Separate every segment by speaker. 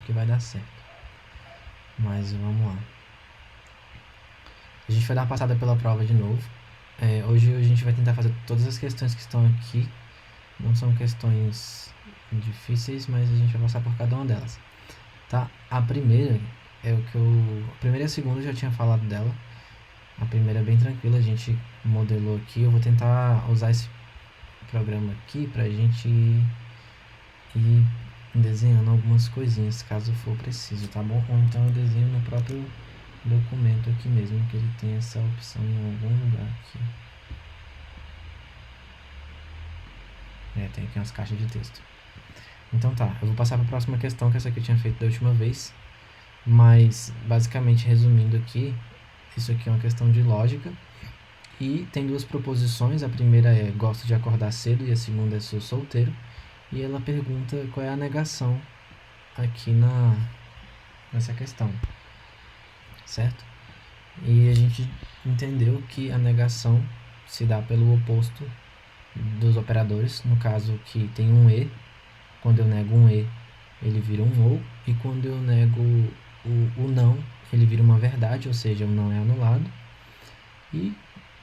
Speaker 1: que vai dar certo. Mas vamos lá. A gente vai dar uma passada pela prova de novo. Hoje a gente vai tentar fazer todas as questões que estão aqui. Não são questões difíceis, mas a gente vai passar por cada uma delas. Tá? A primeira a primeira e a segunda eu já tinha falado dela. A primeira é bem tranquila, a gente modelou aqui. Eu vou tentar usar esse programa aqui pra gente ir desenhando algumas coisinhas, caso for preciso, tá bom? Ou então eu desenho no próprio documento aqui mesmo, que ele tem essa opção em algum lugar aqui. Tem aqui umas caixas de texto. Então tá, eu vou passar para a próxima questão, que essa aqui eu tinha feito da última vez. Mas, basicamente, resumindo aqui, isso aqui é uma questão de lógica. E tem duas proposições. A primeira é gosto de acordar cedo e a segunda é sou solteiro. E ela pergunta qual é a negação aqui nessa questão. Certo? E a gente entendeu que a negação se dá pelo oposto dos operadores. No caso que tem um e. Quando eu nego um e, ele vira um ou. E quando eu nego o não, ele vira uma verdade, ou seja, o não é anulado. E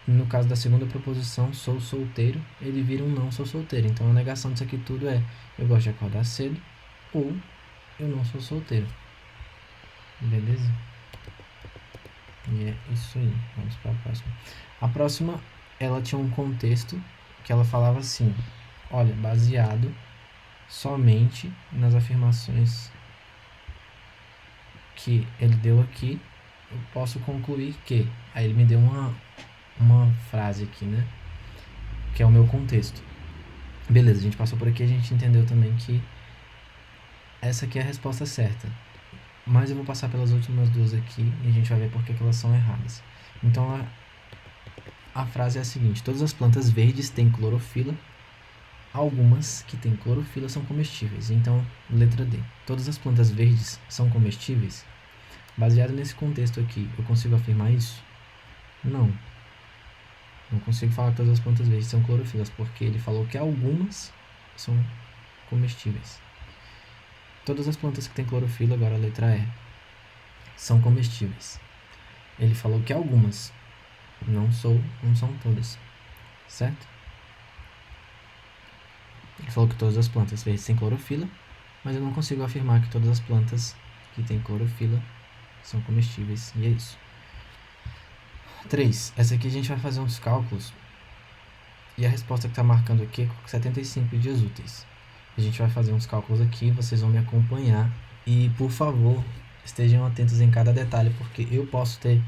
Speaker 1: no caso da segunda proposição, sou solteiro, ele vira um não sou solteiro. Então a negação disso aqui tudo é eu gosto de acordar cedo ou eu não sou solteiro. Beleza? E é isso aí. Vamos para a próxima. A próxima, ela tinha um contexto que ela falava assim: olha, baseado somente nas afirmações que ele deu aqui, eu posso concluir que... Aí ele me deu uma frase aqui, né? Que é o meu contexto. Beleza, a gente passou por aqui, a gente entendeu também que essa aqui é a resposta certa. Mas eu vou passar pelas últimas duas aqui e a gente vai ver por que elas são erradas. Então a frase é a seguinte: todas as plantas verdes têm clorofila. Algumas que têm clorofila são comestíveis. Então, letra D. Todas as plantas verdes são comestíveis? Baseado nesse contexto aqui, eu consigo afirmar isso? Não. Não consigo falar que todas as plantas verdes são clorofilas, porque ele falou que algumas são comestíveis. Todas as plantas que têm clorofila, agora a letra E, são comestíveis. Ele falou que algumas, não são todas. Certo? Ele falou que todas as plantas verdes têm clorofila, mas eu não consigo afirmar que todas as plantas que têm clorofila são comestíveis. E é isso. 3. Essa aqui a gente vai fazer uns cálculos. E a resposta que está marcando aqui é 75 dias úteis. A gente vai fazer uns cálculos aqui, vocês vão me acompanhar. E, por favor, estejam atentos em cada detalhe, porque eu posso ter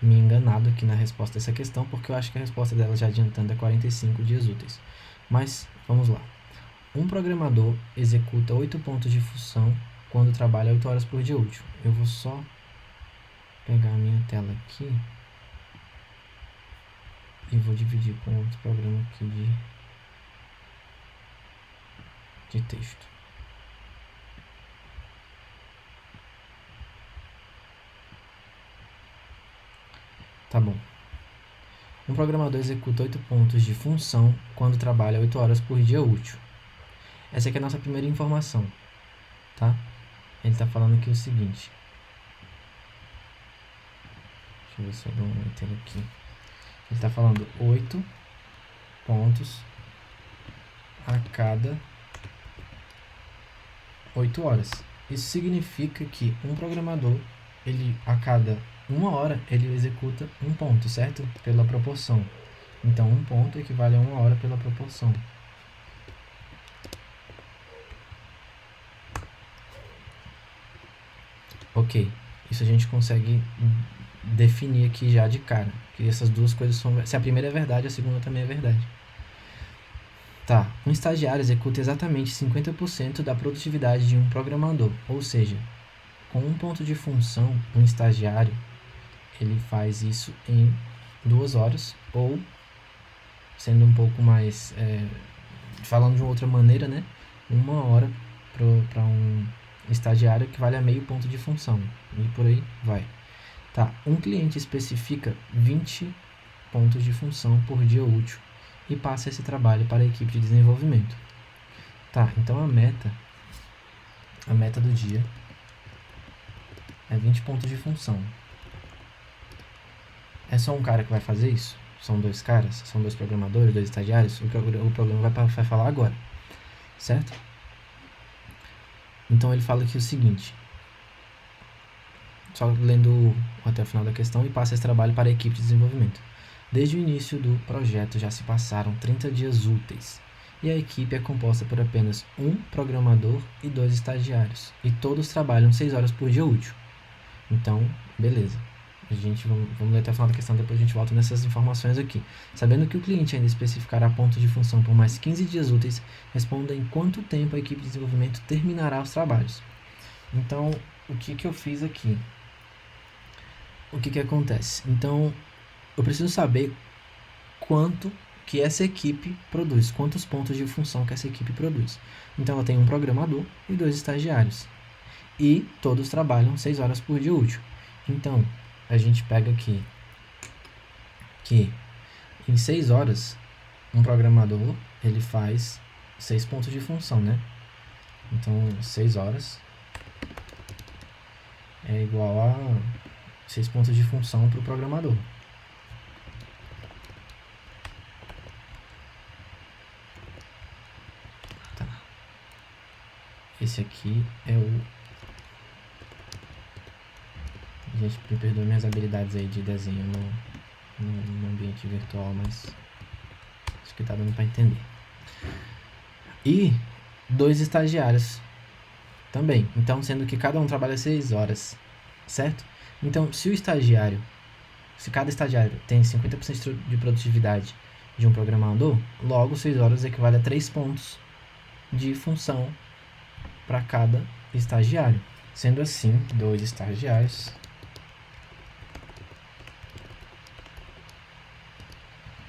Speaker 1: me enganado aqui na resposta dessa questão, porque eu acho que a resposta dela, já adiantando, é 45 dias úteis. Mas, vamos lá. Um programador executa 8 pontos de função quando trabalha 8 horas por dia útil. Eu vou só pegar a minha tela aqui e vou dividir com outro programa aqui de texto. Tá bom. Um programador executa 8 pontos de função quando trabalha 8 horas por dia útil. Essa aqui é a nossa primeira informação, tá? Ele está falando aqui o seguinte. Deixa eu ver se eu dou um enter aqui. Ele está falando 8 pontos a cada 8 horas. Isso significa que um programador, a cada 1 hora, ele executa um ponto, certo? Pela proporção. Então, um ponto equivale a 1 hora pela proporção. Ok, isso a gente consegue definir aqui já de cara, que essas duas coisas são... Se a primeira é verdade, a segunda também é verdade. Tá, um estagiário executa exatamente 50% da produtividade de um programador, ou seja, com um ponto de função, um estagiário, ele faz isso em 2 horas, ou, sendo um pouco mais, falando de uma outra maneira, né, 1 hora para um estagiário que vale a meio ponto de função, e por aí vai. Tá, um cliente especifica 20 pontos de função por dia útil e passa esse trabalho para a equipe de desenvolvimento. Tá, então a meta do dia É 20 pontos de função. É só um cara que vai fazer isso? São dois caras? São dois programadores, dois estagiários? O programa vai falar agora, certo? Então ele fala aqui o seguinte, só lendo até o final da questão, e passa esse trabalho para a equipe de desenvolvimento. Desde o início do projeto já se passaram 30 dias úteis, e a equipe é composta por apenas um programador e 2 estagiários, e todos trabalham 6 horas por dia útil. Então, beleza. Vamos ler até o final da questão, depois a gente volta nessas informações aqui. Sabendo que o cliente ainda especificará pontos de função por mais 15 dias úteis, responda em quanto tempo a equipe de desenvolvimento terminará os trabalhos. Então, o que eu fiz aqui? O que acontece? Então, eu preciso saber quanto que essa equipe produz, quantos pontos de função que essa equipe produz. Então, ela tem um programador e 2 estagiários. E todos trabalham 6 horas por dia útil. Então, a gente pega aqui que em 6 horas, um programador, ele faz 6 pontos de função, né? Então, 6 horas é igual a 6 pontos de função para o programador. Tá. Esse aqui é o... Gente, me perdoe minhas habilidades aí de desenho no ambiente virtual, mas acho que tá dando para entender. E 2 estagiários também. Então, sendo que cada um trabalha 6 horas, certo? Então, se cada estagiário tem 50% de produtividade de um programador, logo 6 horas equivale a 3 pontos de função para cada estagiário. Sendo assim, 2 estagiários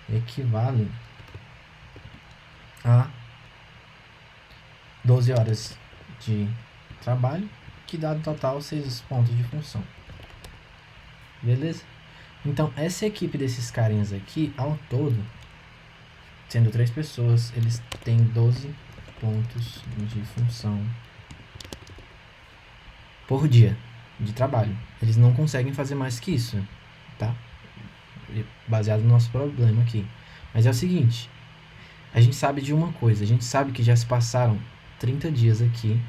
Speaker 1: equivalem a 12 horas de trabalho, que dá no total 6 pontos de função. Beleza? Então, essa equipe desses carinhas aqui, ao todo, sendo 3 pessoas, eles têm 12 pontos de função por dia de trabalho. Eles não conseguem fazer mais que isso, tá? Baseado no nosso problema aqui. Mas é o seguinte, a gente sabe de uma coisa, a gente sabe que já se passaram 30 dias aqui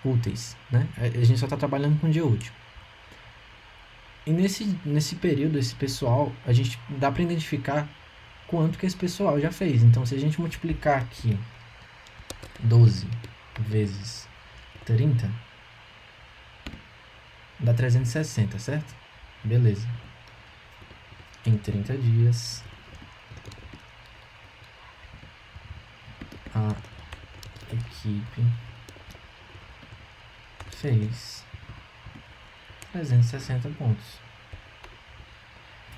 Speaker 1: úteis, né? A gente só está trabalhando com dia útil. E nesse período, esse pessoal, a gente dá para identificar quanto que esse pessoal já fez. Então, se a gente multiplicar aqui 12 vezes 30, dá 360, certo? Beleza. Em 30 dias, a equipe fez 360 pontos,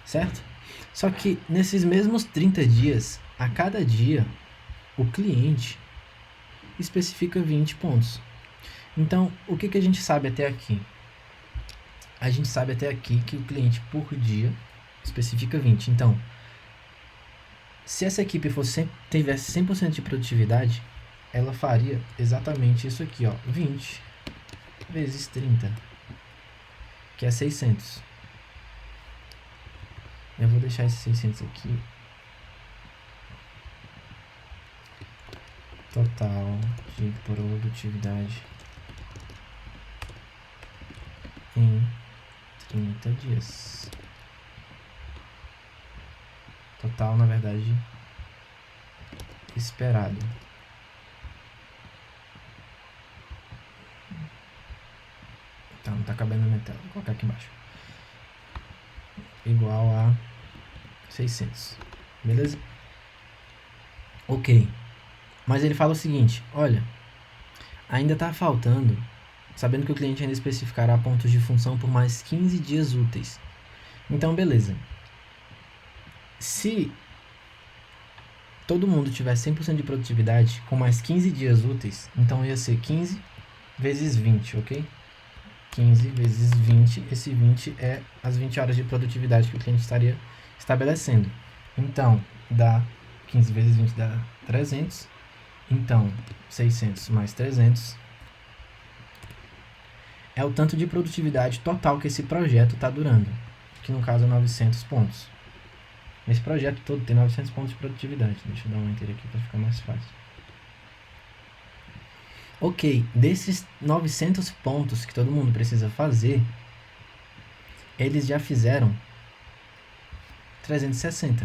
Speaker 1: certo? Só que nesses mesmos 30 dias, a cada dia, o cliente especifica 20 pontos. Então, o que a gente sabe até aqui? A gente sabe até aqui que o cliente por dia especifica 20. Então, se essa equipe tivesse 100% de produtividade, ela faria exatamente isso aqui, ó, 20 vezes 30, que é 600. Eu vou deixar esses 600 aqui. Total de produtividade em 30 dias. Total, na verdade, esperado. Então, não tá cabendo na minha tela. Vou colocar aqui embaixo. Igual a 600. Beleza? Ok. Mas ele fala o seguinte, olha, ainda tá faltando, sabendo que o cliente ainda especificará pontos de função por mais 15 dias úteis. Então, beleza. Se todo mundo tivesse 100% de produtividade com mais 15 dias úteis, então ia ser 15 vezes 20, ok? 15 vezes 20, esse 20 é as 20 horas de produtividade que o cliente estaria estabelecendo. Então, dá 15 vezes 20 dá 300. Então, 600 mais 300 é o tanto de produtividade total que esse projeto está durando, que no caso é 900 pontos. Esse projeto todo tem 900 pontos de produtividade. Deixa eu dar um enter aqui para ficar mais fácil. Ok, desses 900 pontos que todo mundo precisa fazer, eles já fizeram 360.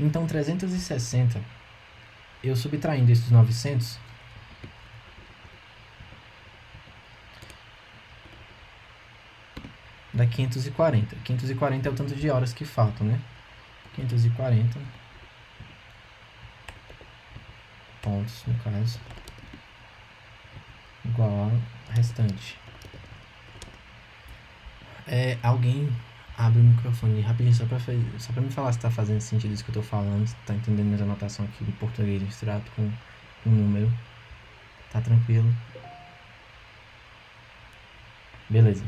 Speaker 1: Então 360, eu subtraindo esses 900, dá 540. 540 é o tanto de horas que faltam, né? 540 pontos, no caso, igual ao restante. Alguém abre o microfone rapidinho só pra me falar se tá fazendo sentido isso que eu tô falando, se tá entendendo minha anotação aqui em português misturado com um número. Tá tranquilo? Beleza.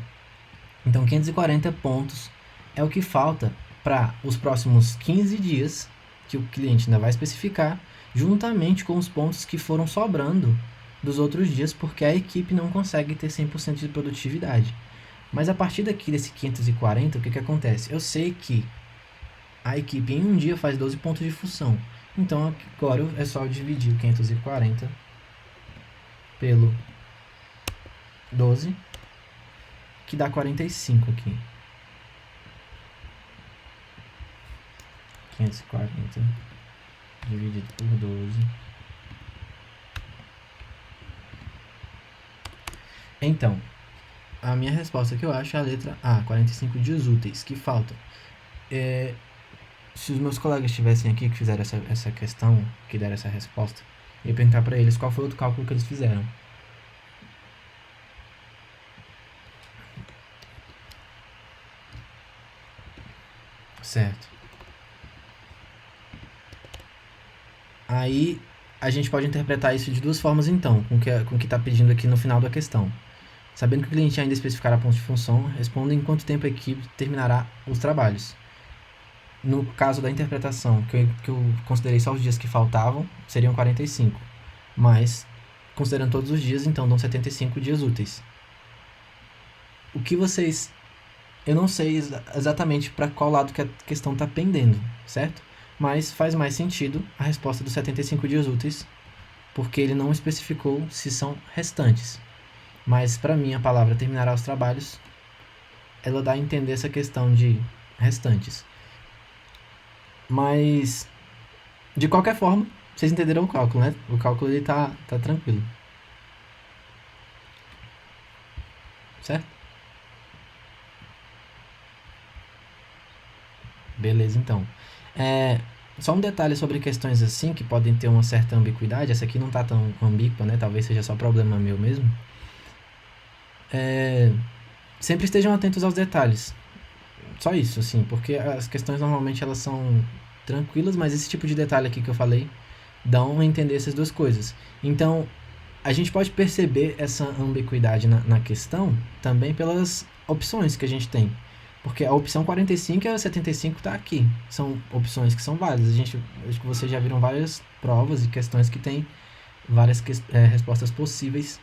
Speaker 1: Então 540 pontos é o que falta para os próximos 15 dias, que o cliente ainda vai especificar, juntamente com os pontos que foram sobrando dos outros dias, porque a equipe não consegue ter 100% de produtividade. Mas a partir daqui desse 540, o que acontece? Eu sei que a equipe em um dia faz 12 pontos de função. Então agora é só dividir o 540 pelo 12, que dá 45 aqui. 540 dividido por 12. Então, a minha resposta que eu acho é a letra A, 45 dias úteis, que faltam. Se os meus colegas estivessem aqui que fizeram essa questão, que deram essa resposta, eu ia perguntar para eles qual foi o outro cálculo que eles fizeram. Certo. Aí a gente pode interpretar isso de duas formas então, com o que está pedindo aqui no final da questão. Sabendo que o cliente ainda especificará pontos de função, responda em quanto tempo a equipe terminará os trabalhos. No caso da interpretação, que eu considerei só os dias que faltavam, seriam 45. Mas, considerando todos os dias, então dão 75 dias úteis. O que vocês... Eu não sei exatamente para qual lado que a questão está pendendo, certo? Mas faz mais sentido a resposta dos 75 dias úteis, porque ele não especificou se são restantes. Mas para mim a palavra terminará os trabalhos, ela dá a entender essa questão de restantes. Mas, de qualquer forma, vocês entenderam o cálculo, né? O cálculo ele tá tranquilo. Certo? Beleza, então. Só um detalhe sobre questões assim, que podem ter uma certa ambiguidade. Essa aqui não tá tão ambígua, né? Talvez seja só problema meu mesmo. Sempre estejam atentos aos detalhes. Só isso, assim, porque as questões normalmente elas são tranquilas, mas esse tipo de detalhe aqui que eu falei dão a entender essas duas coisas. Então, a gente pode perceber essa ambiguidade na questão também pelas opções que a gente tem. Porque a opção 45 e a 75 está aqui. São opções que são válidas. Acho que vocês já viram várias provas e questões que têm várias respostas possíveis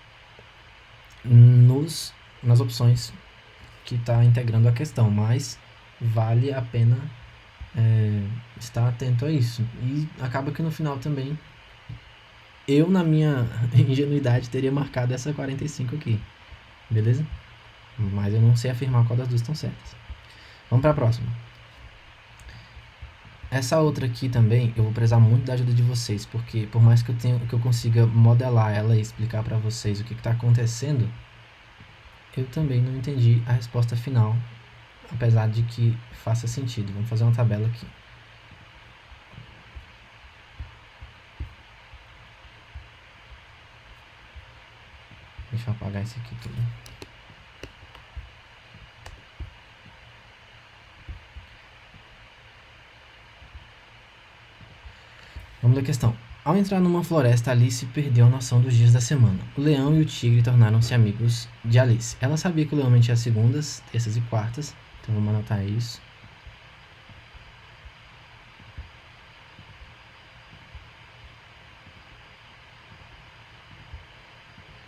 Speaker 1: nas opções que está integrando a questão. Mas vale a pena estar atento a isso. E acaba que no final também eu, na minha ingenuidade, teria marcado essa 45 aqui. Beleza? Mas eu não sei afirmar qual das duas estão certas. Vamos para a próxima. Essa outra aqui também, eu vou precisar muito da ajuda de vocês, porque por mais que eu consiga modelar ela e explicar para vocês o que está acontecendo, eu também não entendi a resposta final, apesar de que faça sentido. Vamos fazer uma tabela aqui. Deixa eu apagar isso aqui tudo. Vamos à questão. Ao entrar numa floresta, Alice perdeu a noção dos dias da semana. O leão e o tigre tornaram-se amigos de Alice. Ela sabia que o leão mentia segundas, terças e quartas, então vamos anotar isso.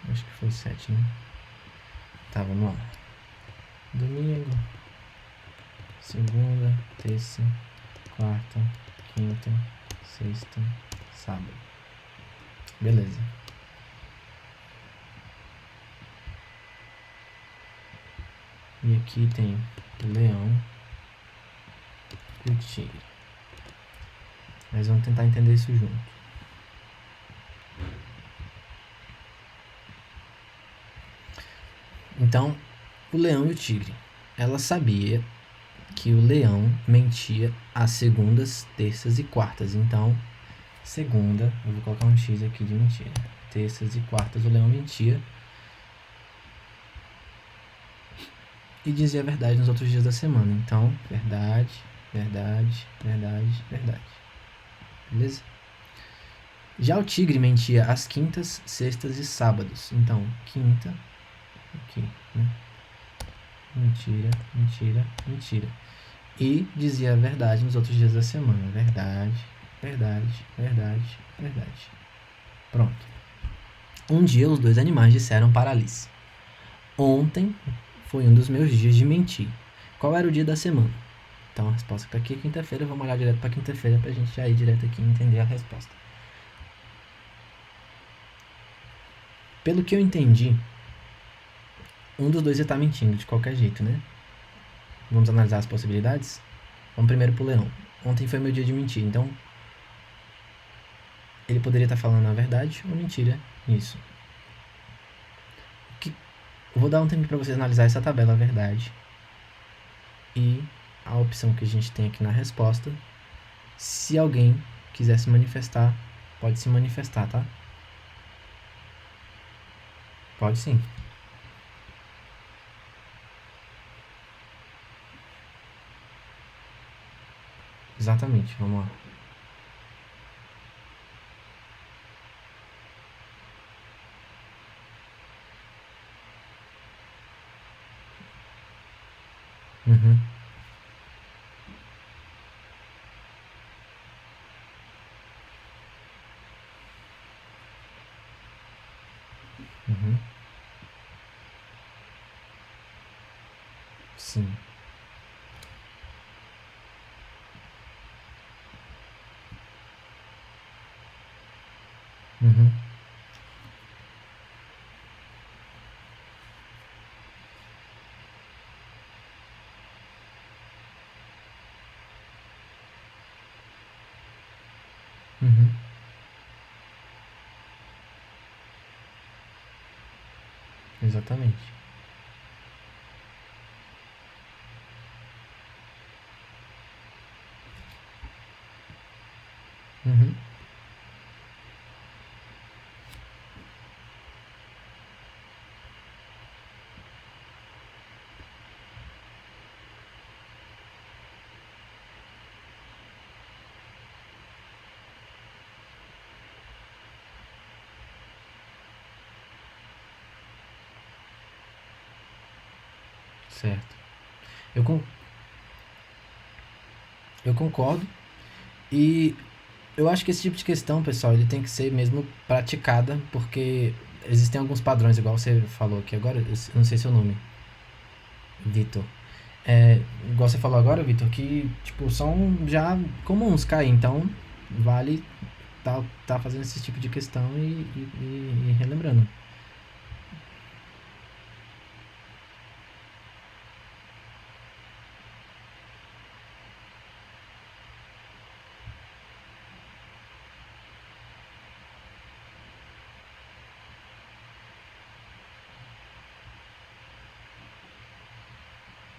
Speaker 1: Acho que foi 7, né? Tá, vamos lá. Domingo, segunda, terça, quarta, quinta, sexta, sábado. Beleza. E aqui tem o leão e o tigre. Mas vamos tentar entender isso junto. Então, o leão e o tigre. Ela sabia que o leão mentia às segundas, terças e quartas. Então, segunda, eu vou colocar um X aqui de mentira. Terças e quartas o leão mentia. E dizia a verdade nos outros dias da semana. Então, verdade, verdade, verdade, verdade. Beleza? Já o tigre mentia às quintas, sextas e sábados. Então, quinta, aqui, né? Mentira, mentira, mentira. E dizia a verdade nos outros dias da semana. Verdade, verdade, verdade, verdade. Pronto. Um dia os dois animais disseram para Alice: ontem foi um dos meus dias de mentir. Qual era o dia da semana? Então a resposta está aqui, quinta-feira. Vamos olhar direto para quinta-feira para a gente já ir direto aqui e entender a resposta. Pelo que eu entendi, um dos dois ia estar mentindo de qualquer jeito, né? Vamos analisar as possibilidades? Vamos primeiro pro leão. Ontem foi meu dia de mentir, então ele poderia estar falando a verdade ou mentira nisso. Eu vou dar um tempo para vocês analisar essa tabela, a verdade e a opção que a gente tem aqui na resposta. Se alguém quiser se manifestar, pode se manifestar, tá? Pode sim. Exatamente, vamos lá. Uhum. Uhum. Sim. Uhum. Uhum. Exatamente. Uhum. Certo. Eu, con eu concordo. E eu acho que esse tipo de questão, pessoal, ele tem que ser mesmo praticada, porque existem alguns padrões, igual você falou aqui agora, eu não sei seu nome, Vitor. Igual você falou agora, Vitor, que tipo, são já comuns cair, então vale tá fazendo esse tipo de questão e relembrando.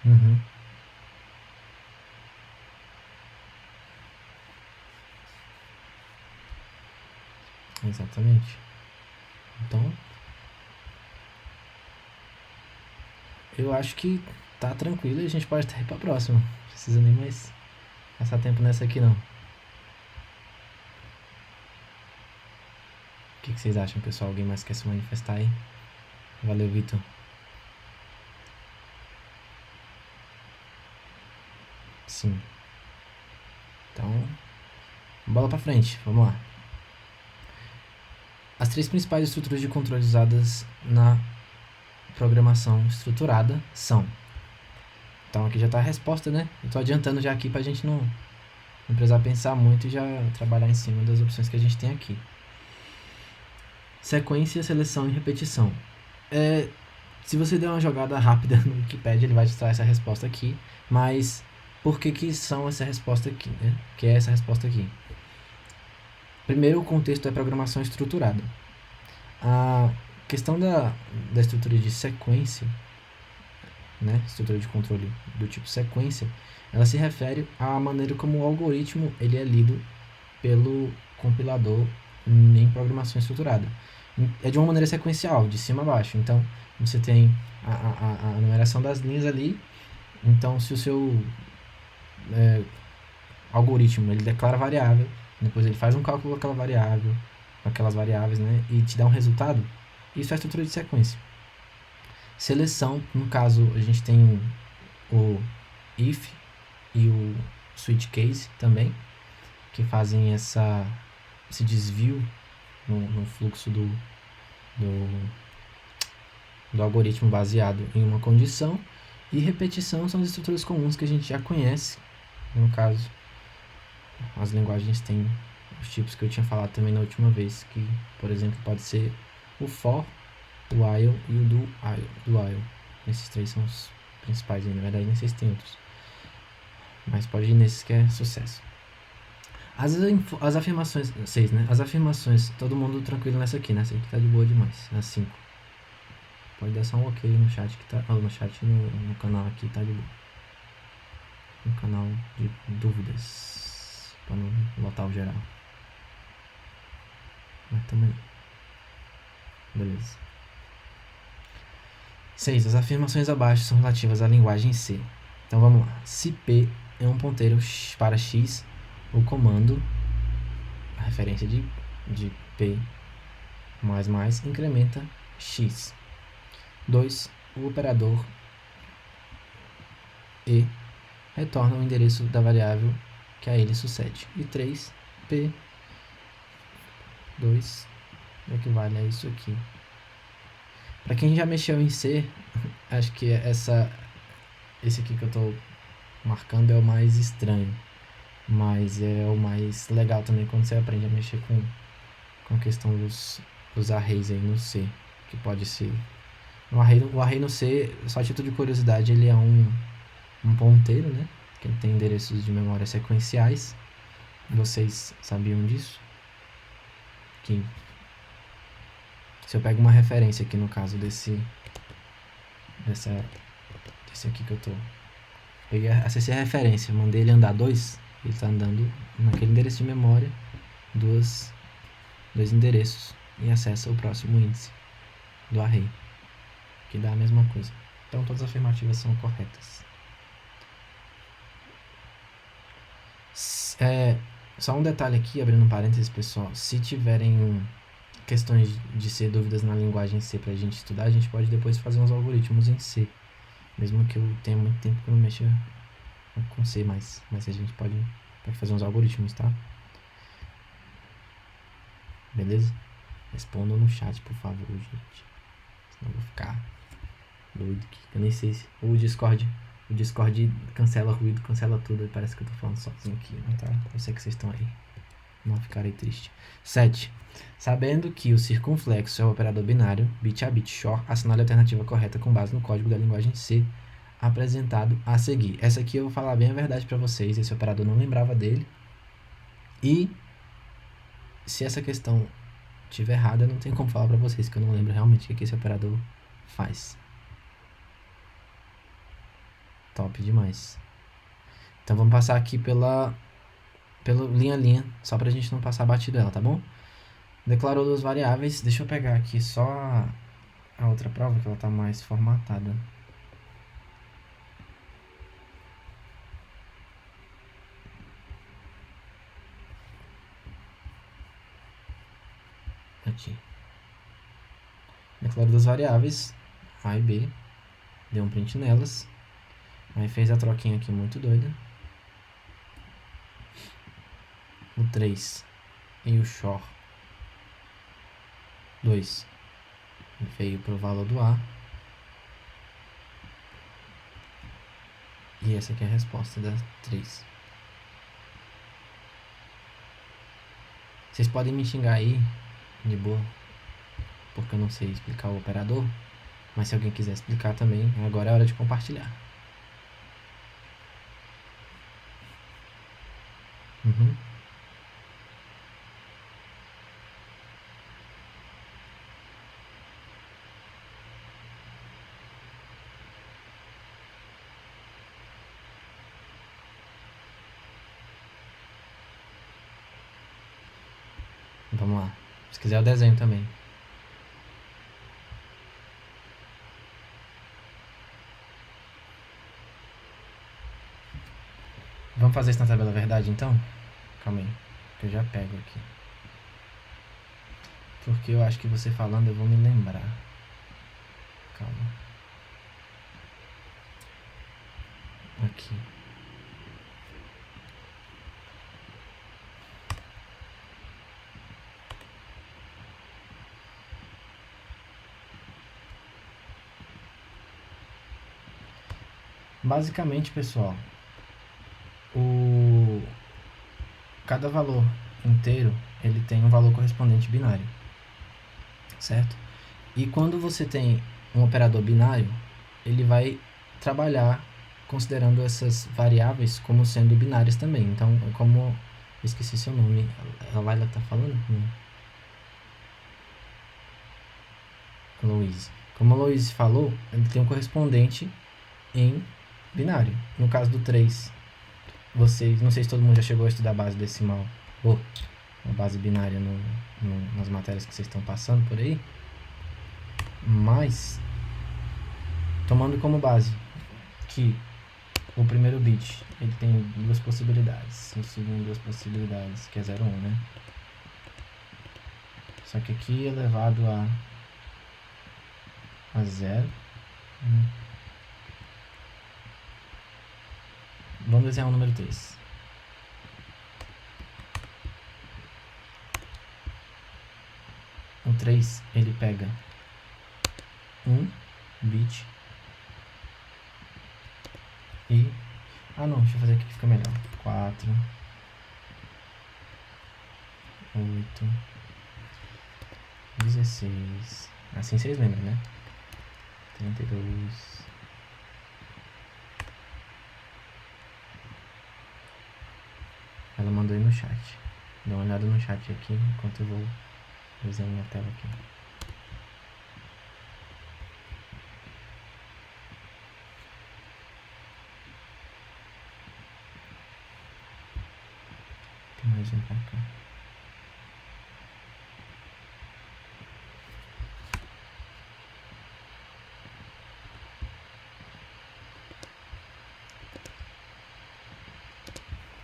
Speaker 1: Uhum. Exatamente. Então, eu acho que tá tranquilo e a gente pode até ir pra próxima. Não precisa nem mais passar tempo nessa aqui, não. O que vocês acham, pessoal? Alguém mais quer se manifestar aí? Valeu, Vitor. Sim. Então, bola pra frente. Vamos lá. As três principais estruturas de controle usadas na programação estruturada são. Então aqui já está a resposta, né? Eu estou adiantando já aqui para a gente não precisar pensar muito e já trabalhar em cima das opções que a gente tem aqui. Sequência, seleção e repetição. Se você der uma jogada rápida no Wikipedia, ele vai te trazer essa resposta aqui, mas por que são essa resposta aqui, né? Que é essa resposta aqui. Primeiro, o contexto é programação estruturada. A questão da estrutura de sequência, né? Estrutura de controle do tipo sequência, ela se refere à maneira como o algoritmo ele é lido pelo compilador em programação estruturada. É de uma maneira sequencial, de cima a baixo. Então, você tem a numeração das linhas ali. Então, se o seu algoritmo ele declara variável, depois ele faz um cálculo daquela variável, aquelas variáveis, né, e te dá um resultado, isso é a estrutura de sequência. Seleção, no caso, a gente tem o if e o switch case também, que fazem esse desvio no fluxo do algoritmo baseado em uma condição. E repetição são as estruturas comuns que a gente já conhece. No caso, as linguagens têm os tipos que eu tinha falado também na última vez, que, por exemplo, pode ser o for, o while e o do while. Esses três são os principais, na verdade nem sei se tem outros, mas pode ir nesses que é sucesso. As afirmações, 6, né? As afirmações, todo mundo tranquilo nessa aqui, né? Essa aqui tá de boa demais, a 5. Pode dar só um ok no chat que tá. No chat no canal aqui tá de boa. No canal de dúvidas. Pra não lotar o geral. Mas também. Beleza. 6. As afirmações abaixo são relativas à linguagem C. Então vamos lá. Se P é um ponteiro para X, o comando, a referência de P incrementa X. 2. O operador E retorna o endereço da variável que a ele sucede. E 3. P2 equivale a isso aqui. Para quem já mexeu em C, acho que esse aqui que eu estou marcando é o mais estranho, mas é o mais legal também quando você aprende a mexer com a questão dos arrays aí no C, que pode ser o array no C, só a título de curiosidade, ele é um ponteiro, né, que ele tem endereços de memória sequenciais. Vocês sabiam disso? Que se eu pego uma referência aqui no caso desse aqui que eu tô, acessei a referência, mandei ele andar 2, ele está andando naquele endereço de memória dois endereços e acessa o próximo índice do array, que dá a mesma coisa. Então todas as afirmativas são corretas. Só um detalhe aqui, abrindo um parênteses, pessoal, se tiverem questões de C, dúvidas na linguagem C pra gente estudar, a gente pode depois fazer uns algoritmos em C, mesmo que eu tenha muito tempo que eu não mexa com C, mas a gente pode fazer uns algoritmos, tá? Beleza? Respondam no chat, por favor, gente, senão eu vou ficar doido aqui. Eu nem sei se o Discord cancela ruído, cancela tudo. Parece que eu tô falando sozinho aqui, mas tá? Eu sei que vocês estão aí. Não ficarei triste. 7. Sabendo que o circunflexo é o operador binário, bit a bit shor, assinale a alternativa correta com base no código da linguagem C apresentado a seguir. Essa aqui eu vou falar bem a verdade para vocês. Esse operador não lembrava dele. E se essa questão estiver errada, não tem como falar para vocês, que eu não lembro realmente o que esse operador faz. Top demais. Então vamos passar aqui pela linha a linha, só pra gente não passar batido ela, tá bom? Declarou duas variáveis. Deixa eu pegar aqui só a outra prova, que ela tá mais formatada. Aqui. Declarou duas variáveis, A e B. Deu um print nelas. Aí fez a troquinha aqui muito doida. O 3 e o shor 2 veio pro valor do A. E essa aqui é a resposta da 3. Vocês podem me xingar aí, de boa, porque eu não sei explicar o operador. Mas se alguém quiser explicar também, agora é hora de compartilhar. Uhum. Vamos lá. Se quiser eu desenho também. Vamos fazer isso na tabela verdade então? Calma aí, que eu já pego aqui. Porque eu acho que você falando eu vou me lembrar. Calma. Aqui. Basicamente, pessoal, cada valor inteiro ele tem um valor correspondente binário, certo? E quando você tem um operador binário, ele vai trabalhar considerando essas variáveis como sendo binárias também. Então, como... Esqueci seu nome. A Laila tá falando? Não. Louise. Como a Louise falou, ele tem um correspondente em binário. No caso do 3, vocês... Não sei se todo mundo já chegou a estudar a base decimal ou a base binária nas matérias que vocês estão passando por aí. Mas, tomando como base que o primeiro bit ele tem duas possibilidades, o segundo duas possibilidades, que é 0, 1, né? Só que aqui elevado a 0. Vamos desenhar o número 3. O 3 ele pega 1 bit e... Ah não, deixa eu fazer aqui que fica melhor. 4, 8, 16. Assim vocês lembram, né? 32. Ela mandou aí no chat. Dá uma olhada no chat aqui enquanto eu vou desenhar minha tela aqui. Tem mais um pra cá.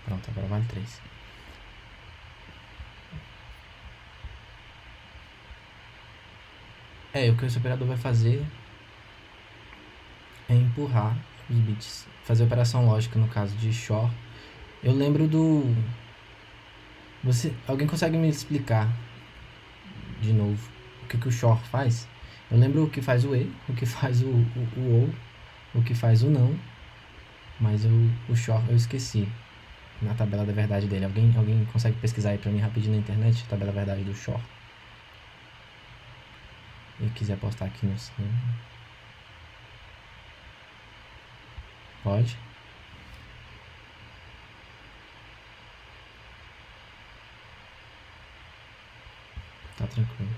Speaker 1: Pronto, agora vale 3. O que esse operador vai fazer é empurrar os bits, fazer operação lógica no caso de XOR. Eu lembro do... Alguém consegue me explicar de novo o que o XOR faz? Eu lembro o que faz o E, o que faz o OU, o que faz o não, mas o XOR eu esqueci na tabela da verdade dele. Alguém consegue pesquisar aí pra mim rapidinho na internet, a tabela da verdade do XOR? E quiser postar aqui no... Pode? Tá tranquilo.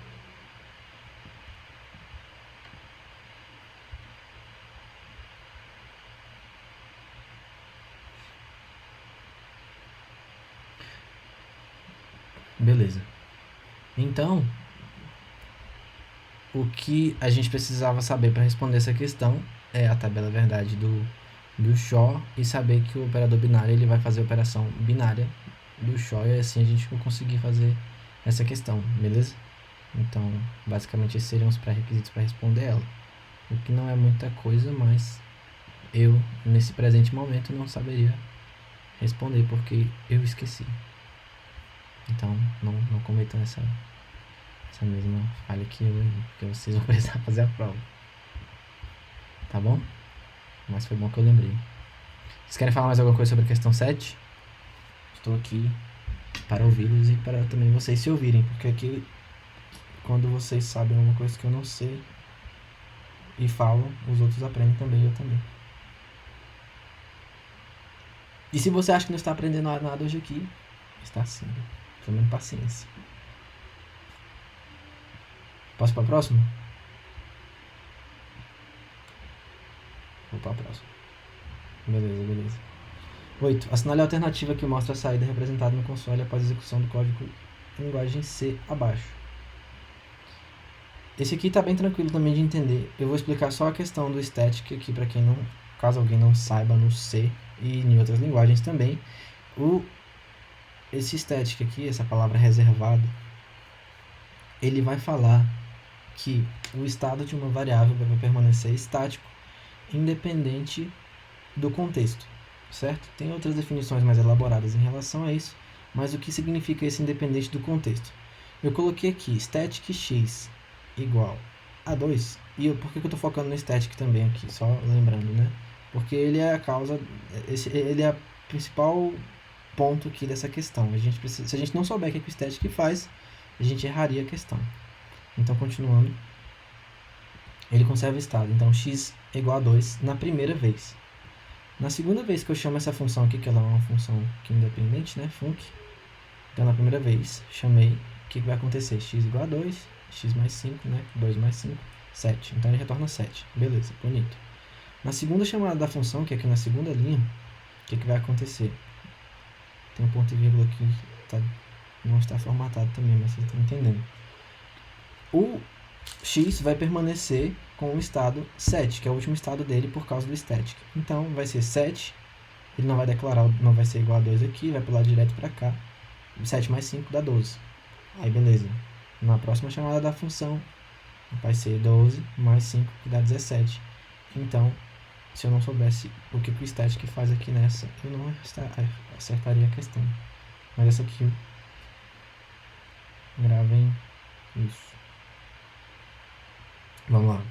Speaker 1: Beleza. Então, o que a gente precisava saber para responder essa questão é a tabela verdade do XOR e saber que o operador binário ele vai fazer a operação binária do XOR e assim a gente vai conseguir fazer essa questão, beleza? Então, basicamente esses seriam os pré-requisitos para responder ela. O que não é muita coisa, mas eu, nesse presente momento, não saberia responder porque eu esqueci. Então, não cometam essa mesma falha que eu, porque vocês vão precisar fazer a prova. Tá bom? Mas foi bom que eu lembrei. Vocês querem falar mais alguma coisa sobre a questão 7? Estou aqui para ouvi-los e para também vocês se ouvirem, porque aqui, quando vocês sabem alguma coisa que eu não sei e falam, os outros aprendem também, eu também. E se você acha que não está aprendendo nada hoje aqui, está sim. Tomando paciência. Posso para a próxima? Vou para a próxima. Beleza. 8. Assinale a alternativa que mostra a saída representada no console após a execução do código em linguagem C abaixo. Esse aqui está bem tranquilo também de entender. Eu vou explicar só a questão do static aqui para quem não, caso alguém não saiba, no C e em outras linguagens também. Esse static aqui, essa palavra reservado, ele vai falar que o estado de uma variável vai permanecer estático, independente do contexto, certo? Tem outras definições mais elaboradas em relação a isso, mas o que significa esse independente do contexto? Eu coloquei aqui static x igual a 2, e por que eu estou focando no static também aqui, só lembrando, né? Porque ele é a causa, ele é a principal ponto aqui dessa questão. Se a gente não souber o que o static faz, a gente erraria a questão. Então, continuando, ele conserva o estado. Então, x é igual a 2 na primeira vez. Na segunda vez que eu chamo essa função aqui, que ela é uma função aqui independente, né, func, então na primeira vez chamei, o que vai acontecer? X igual a 2, x mais 5, né, 2 mais 5, 7. Então, ele retorna 7. Beleza, bonito. Na segunda chamada da função, que é aqui na segunda linha, o que vai acontecer? Tem um ponto e vírgula aqui, não está formatado também, mas vocês estão entendendo. O x vai permanecer com o estado 7, que é o último estado dele por causa do static. Então, vai ser 7, ele não vai declarar, não vai ser igual a 2 aqui, vai pular direto para cá. 7 mais 5 dá 12. Aí, beleza. Na próxima chamada da função, vai ser 12 mais 5, que dá 17. Então, se eu não soubesse o que o static faz aqui nessa, eu não acertaria a questão. Mas essa aqui, gravem isso. Vamos lá.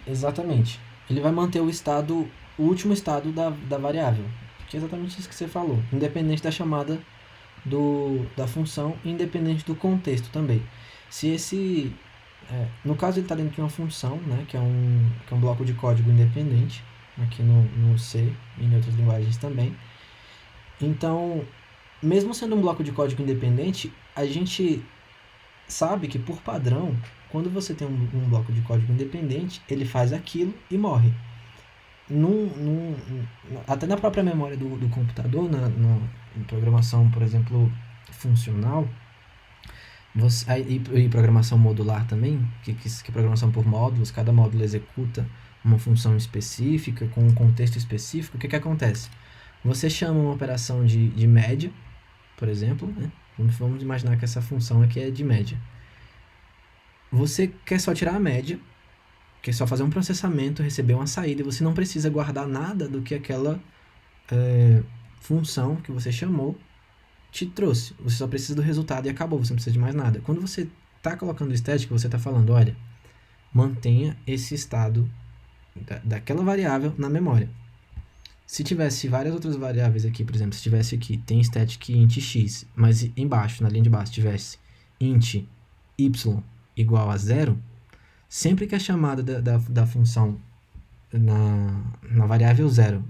Speaker 1: Exatamente. Ele vai manter o estado, o último estado da variável, que é exatamente isso que você falou, independente da chamada da função, independente do contexto também. Se esse, no caso ele está dentro de uma função, né, que é um bloco de código independente, aqui no C e em outras linguagens também. Então, mesmo sendo um bloco de código independente, a gente sabe que, por padrão, quando você tem um bloco de código independente, ele faz aquilo e morre. Até na própria memória do computador, na programação, por exemplo, funcional, e programação modular também, que é programação por módulos, cada módulo executa uma função específica, com um contexto específico. O que acontece? Você chama uma operação de média, por exemplo, né? Vamos imaginar que essa função aqui é de média. Você quer só tirar a média, quer só fazer um processamento, receber uma saída, e você não precisa guardar nada do que aquela função que você chamou te trouxe. Você só precisa do resultado e acabou, você não precisa de mais nada. Quando você está colocando o static, você está falando, olha, mantenha esse estado daquela variável na memória. Se tivesse várias outras variáveis aqui, por exemplo, se tivesse aqui, tem static int x, mas embaixo, na linha de baixo, tivesse int y igual a 0, sempre que a chamada da função na variável 0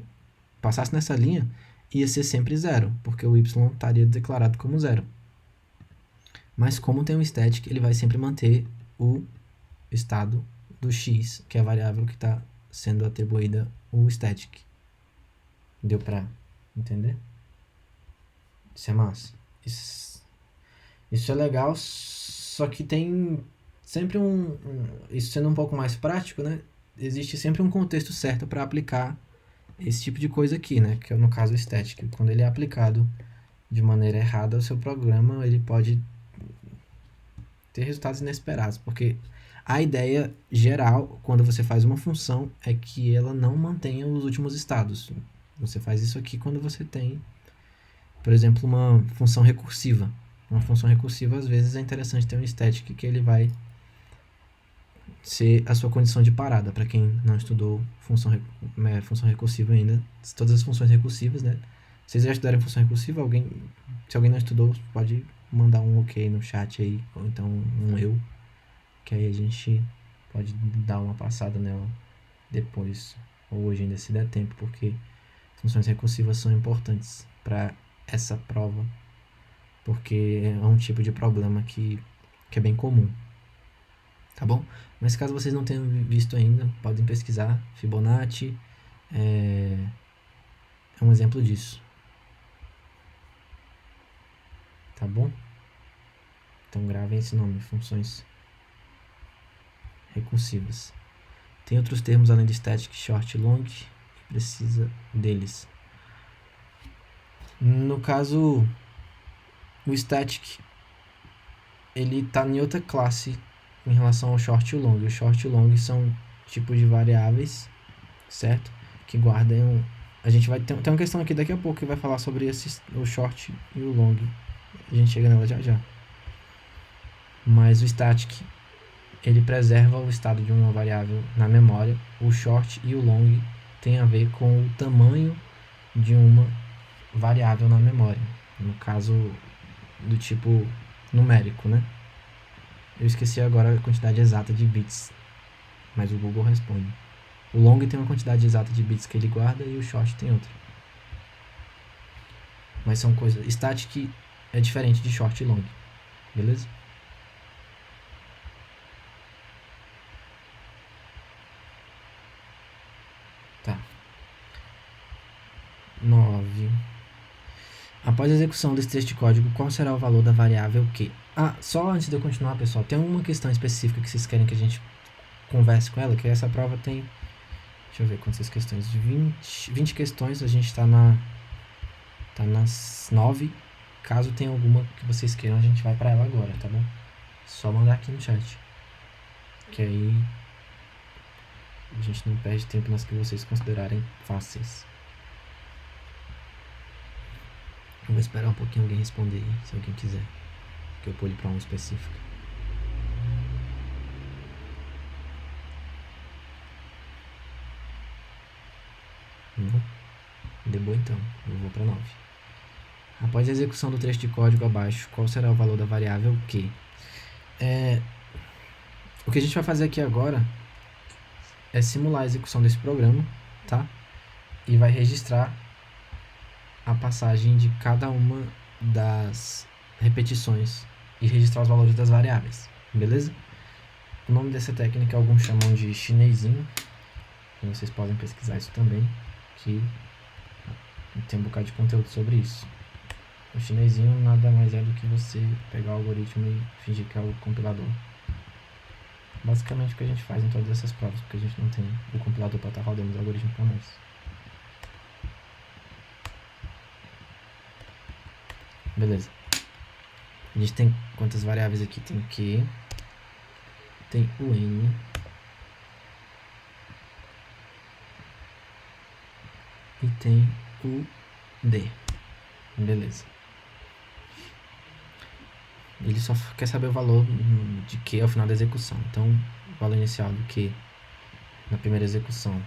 Speaker 1: passasse nessa linha, ia ser sempre 0, porque o y estaria declarado como 0. Mas como tem um static, ele vai sempre manter o estado do x, que é a variável que está sendo atribuída o static. Deu pra entender? Isso é massa. Isso é legal, só que tem sempre isso sendo um pouco mais prático, né? Existe sempre um contexto certo para aplicar esse tipo de coisa aqui, né? Que é no caso o static. Quando ele é aplicado de maneira errada, o seu programa ele pode ter resultados inesperados, porque a ideia geral, quando você faz uma função, é que ela não mantenha os últimos estados. Você faz isso aqui quando você tem, por exemplo, uma função recursiva. Uma função recursiva, às vezes, é interessante ter um static que ele vai ser a sua condição de parada, para quem não estudou função recursiva ainda. Todas as funções recursivas, né? Vocês já estudaram função recursiva? Se alguém não estudou, pode mandar um ok no chat aí, ou então um eu, que aí a gente pode dar uma passada nela depois, ou hoje ainda se der tempo, porque funções recursivas são importantes para essa prova, porque é um tipo de problema que é bem comum, tá bom? Mas caso vocês não tenham visto ainda, podem pesquisar. Fibonacci é um exemplo disso, tá bom? Então gravem esse nome, funções recursivas. Tem outros termos além de static, short e long, e precisa deles. No caso, o static, ele está em outra classe em relação ao short e o long. O short e o long são tipos de variáveis, certo? Que guardam... A gente vai ter uma questão aqui daqui a pouco que vai falar sobre o short e o long. A gente chega nela já já. Mas o static, ele preserva o estado de uma variável na memória. O short e o long tem a ver com o tamanho de uma variável na memória. No caso do tipo numérico, né? Eu esqueci agora a quantidade exata de bits, mas o Google responde. O long tem uma quantidade exata de bits que ele guarda e o short tem outra. Mas são coisas... Static é diferente de short e long, beleza? Tá. 9. Após a execução desse texto de código, qual será o valor da variável Q? Ah, só antes de eu continuar, pessoal, tem uma questão específica que vocês querem que a gente converse com ela, que essa prova tem... Deixa eu ver quantas questões. 20 questões, a gente está nas 9. Caso tenha alguma que vocês queiram, a gente vai para ela agora, tá bom? Só mandar aqui no chat. Que aí a gente não perde tempo nas que vocês considerarem fáceis. Eu vou esperar um pouquinho alguém responder aí, se alguém quiser. Que eu pule para um específico. Não? De boa então, eu vou para 9. Após a execução do trecho de código abaixo, qual será o valor da variável Q? O que a gente vai fazer aqui agora é simular a execução desse programa, tá? E vai registrar a passagem de cada uma das repetições e registrar os valores das variáveis, beleza? O nome dessa técnica alguns chamam de chinesinho, vocês podem pesquisar isso também, que tem um bocado de conteúdo sobre isso. O chinesinho nada mais é do que você pegar o algoritmo e fingir que é o compilador. Basicamente o que a gente faz em todas essas provas, porque a gente não tem o compilador para estar rodando os algoritmos para nós. Beleza. A gente tem quantas variáveis aqui? Tem Q, tem o N, e tem o D. Beleza. Ele só quer saber o valor de Q ao final da execução. Então, o valor inicial do Q na primeira execução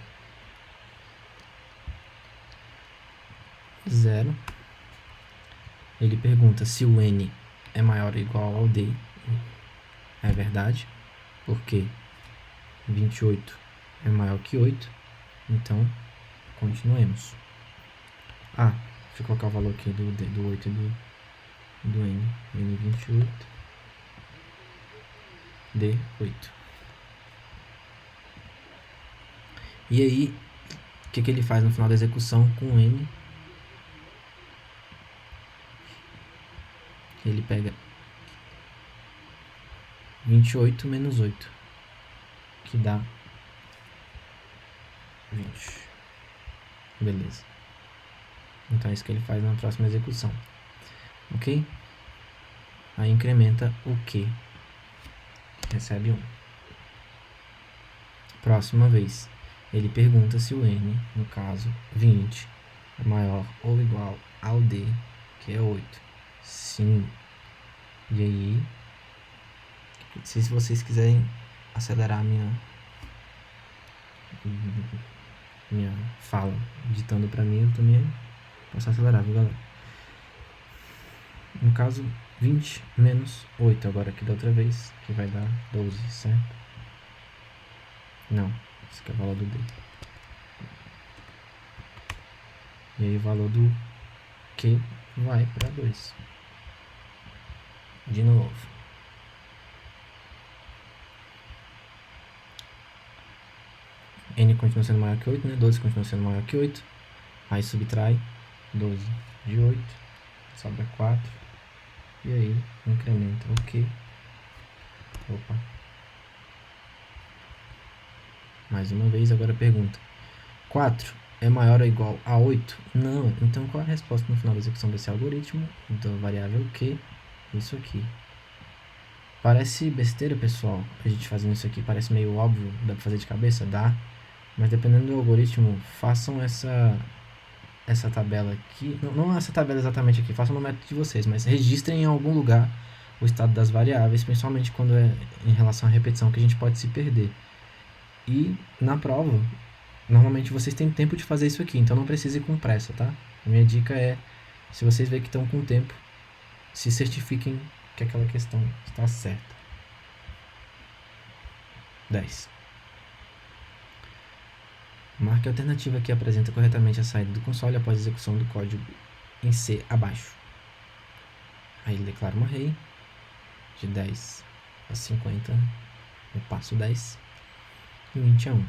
Speaker 1: 0. Ele pergunta se o N é maior ou igual ao D. É verdade, porque 28 é maior que 8. Então, continuemos. Deixa eu colocar o valor aqui do 8 e do N. N28, D8. E aí, o que ele faz no final da execução com o N? Ele pega 28 menos 8, que dá 20. Beleza. Então é isso que ele faz na próxima execução. Ok? Aí incrementa o Q. Recebe 1. Próxima vez, ele pergunta se o N, no caso 20, é maior ou igual ao D, que é 8. Sim. E aí, se vocês quiserem acelerar a minha fala ditando pra mim, eu também posso acelerar, viu, galera? No caso, 20 menos 8 agora aqui da outra vez, que vai dar 12, certo? Não, esse aqui é o valor do D. E aí o valor do Q vai para 2. De novo. N continua sendo maior que 8, né? 12 continua sendo maior que 8. Aí subtrai 12 de 8. Sobra 4. E aí incrementa o Q. Opa. Mais uma vez, agora pergunta. 4 é maior ou igual a 8? Não. Então qual é a resposta no final da execução desse algoritmo? Da variável Q. Isso aqui. Parece besteira, pessoal. A gente fazendo isso aqui parece meio óbvio. Dá pra fazer de cabeça? Dá. Mas dependendo do algoritmo, façam essa tabela aqui. Não essa tabela exatamente aqui. Façam no método de vocês. Mas registrem em algum lugar o estado das variáveis. Principalmente quando é em relação à repetição, que a gente pode se perder. E na prova, normalmente vocês têm tempo de fazer isso aqui. Então não precise ir com pressa, tá? A minha dica é, se vocês verem que estão com tempo, se certifiquem que aquela questão está certa. 10. Marque a alternativa que apresenta corretamente a saída do console após a execução do código em C abaixo. Aí ele declara uma array de 10 a 50, eu passo 10 e o int é 1.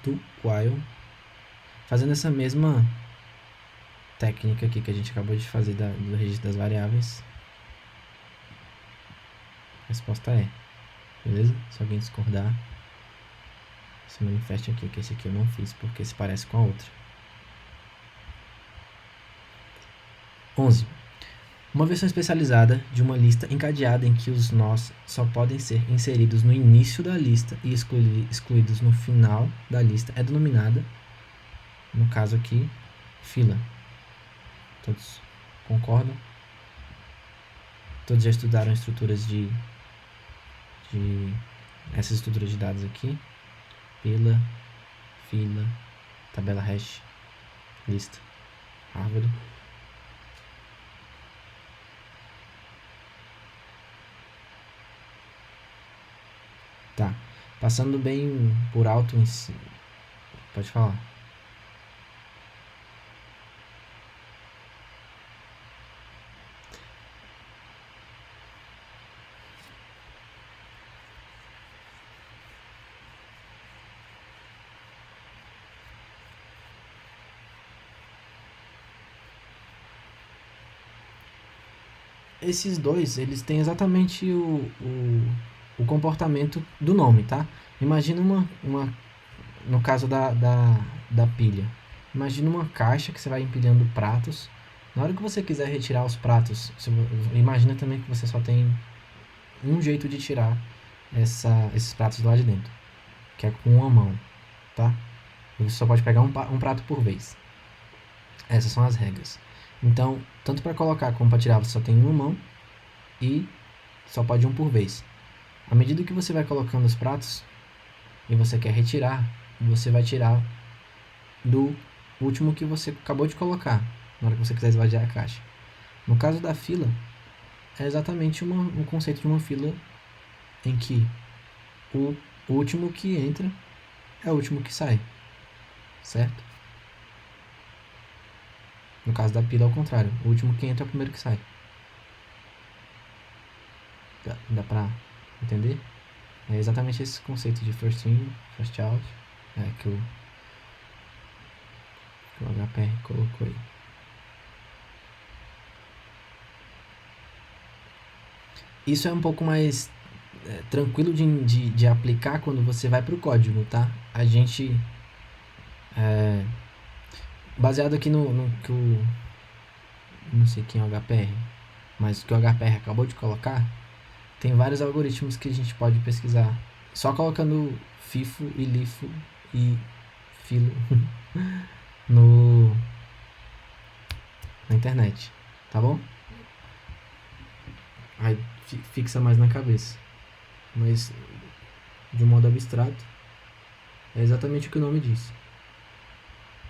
Speaker 1: Do while, fazendo essa mesma técnica aqui que a gente acabou de fazer do registro das variáveis, a resposta é, beleza? Se alguém discordar, se manifeste aqui, que esse aqui eu não fiz porque se parece com a outra. 11. Uma versão especializada de uma lista encadeada em que os nós só podem ser inseridos no início da lista e excluídos no final da lista é denominada, no caso aqui, fila. Todos concordam? Todos já estudaram estruturas essas estruturas de dados aqui? Fila, tabela hash, lista, árvore. Tá, passando bem por alto em si. Pode falar. Esses dois, eles têm exatamente o comportamento do nome, tá? Imagina no caso da pilha. Imagina uma caixa que você vai empilhando pratos. Na hora que você quiser retirar os pratos, imagina também que você só tem um jeito de tirar esses pratos de lá de dentro, que é com uma mão, tá? Você só pode pegar um prato por vez. Essas são as regras. Então, tanto para colocar como para tirar, você só tem uma mão e só pode um por vez. À medida que você vai colocando os pratos e você quer retirar, você vai tirar do último que você acabou de colocar, na hora que você quiser esvaziar a caixa. No caso da fila, é exatamente um conceito de uma fila em que o último que entra é o último que sai, certo? No caso da pila, ao contrário, o último que entra é o primeiro que sai. Dá pra entender? É exatamente esse conceito de first in, first out, que o HPR colocou aí. Isso é um pouco mais tranquilo de aplicar quando você vai para o código, tá? A gente, baseado aqui no que o, não sei quem é o HPR, mas o que o HPR acabou de colocar, tem vários algoritmos que a gente pode pesquisar. Só colocando FIFO e LIFO e filo na internet, tá bom? Aí fixa mais na cabeça. mas de um modo abstrato, é exatamente o que o nome diz.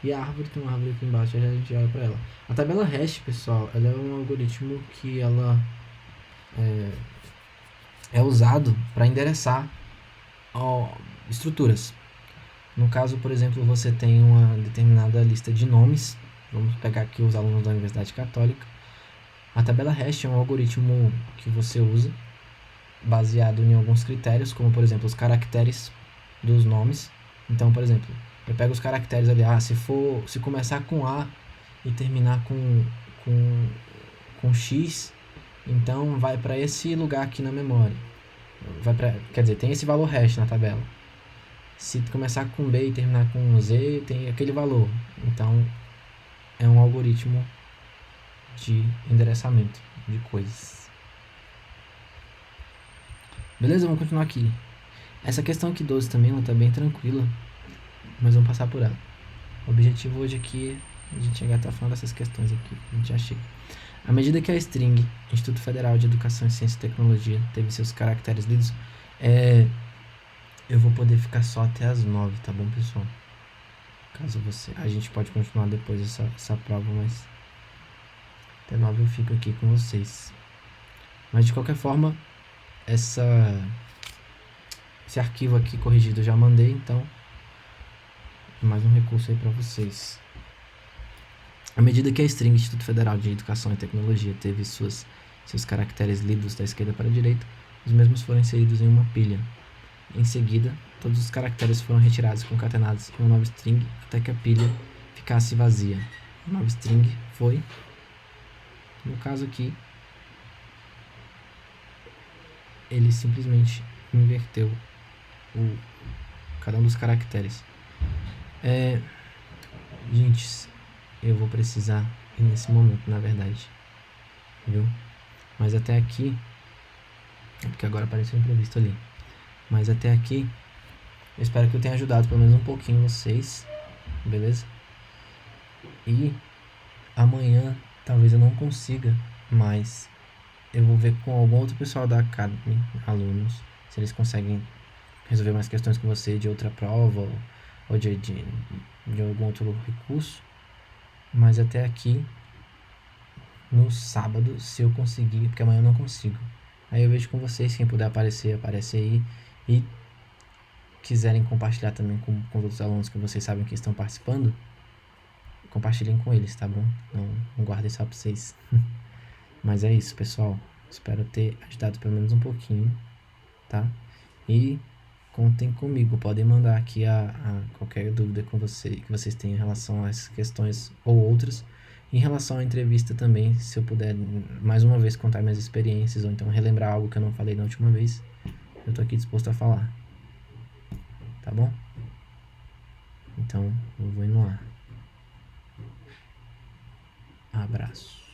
Speaker 1: E a árvore, tem uma árvore aqui embaixo, a gente olha para ela. A tabela hash, pessoal, ela é um algoritmo que ela é usado para endereçar estruturas. No caso, por exemplo, você tem uma determinada lista de nomes. Vamos pegar aqui os alunos da Universidade Católica. A tabela hash é um algoritmo que você usa baseado em alguns critérios, como por exemplo os caracteres dos nomes. Então, por exemplo, eu pego os caracteres ali, se começar com A e terminar com X, então vai para esse lugar aqui na memória. Quer dizer, tem esse valor hash na tabela. Se começar com B e terminar com Z, tem aquele valor. Então, é um algoritmo de endereçamento de coisas. Beleza? Vamos continuar aqui. Essa questão aqui 12 também, ela tá bem tranquila, mas vamos passar por ela. O objetivo hoje aqui é a gente chegar até o final dessas questões aqui. A gente já chega. À medida que a string Instituto Federal de Educação, Ciência e Tecnologia teve seus caracteres lidos, eu vou poder ficar só até as 9, tá bom, pessoal? Caso você... A gente pode continuar depois essa prova, mas até 9 eu fico aqui com vocês. Mas de qualquer forma, esse arquivo aqui corrigido eu já mandei, então mais um recurso aí para vocês. À medida que a string Instituto Federal de Educação e Tecnologia teve seus caracteres lidos da esquerda para a direita, os mesmos foram inseridos em uma pilha. Em seguida, todos os caracteres foram retirados e concatenados em uma nova string até que a pilha ficasse vazia. A nova string foi, no caso aqui, ele simplesmente inverteu cada um dos caracteres. Gente, eu vou precisar ir nesse momento, na verdade, viu? Mas até aqui, porque agora apareceu um imprevisto ali, mas até aqui, eu espero que eu tenha ajudado pelo menos um pouquinho vocês, beleza? E amanhã talvez eu não consiga, mas eu vou ver com algum outro pessoal da Academy, alunos, se eles conseguem resolver mais questões com você de outra prova ou de algum outro recurso. Mas até aqui, no sábado, se eu conseguir, porque amanhã eu não consigo. Aí eu vejo com vocês, quem puder aparecer, aparece aí. E quiserem compartilhar também com os outros alunos que vocês sabem que estão participando, compartilhem com eles, tá bom? Não guardem só pra vocês. Mas é isso, pessoal. Espero ter ajudado pelo menos um pouquinho, tá? E contem comigo, podem mandar aqui a qualquer dúvida que vocês tenham em relação a essas questões ou outras. Em relação à entrevista também, se eu puder mais uma vez contar minhas experiências ou então relembrar algo que eu não falei na última vez, eu tô aqui disposto a falar. Tá bom? Então, eu vou indo lá. Abraço.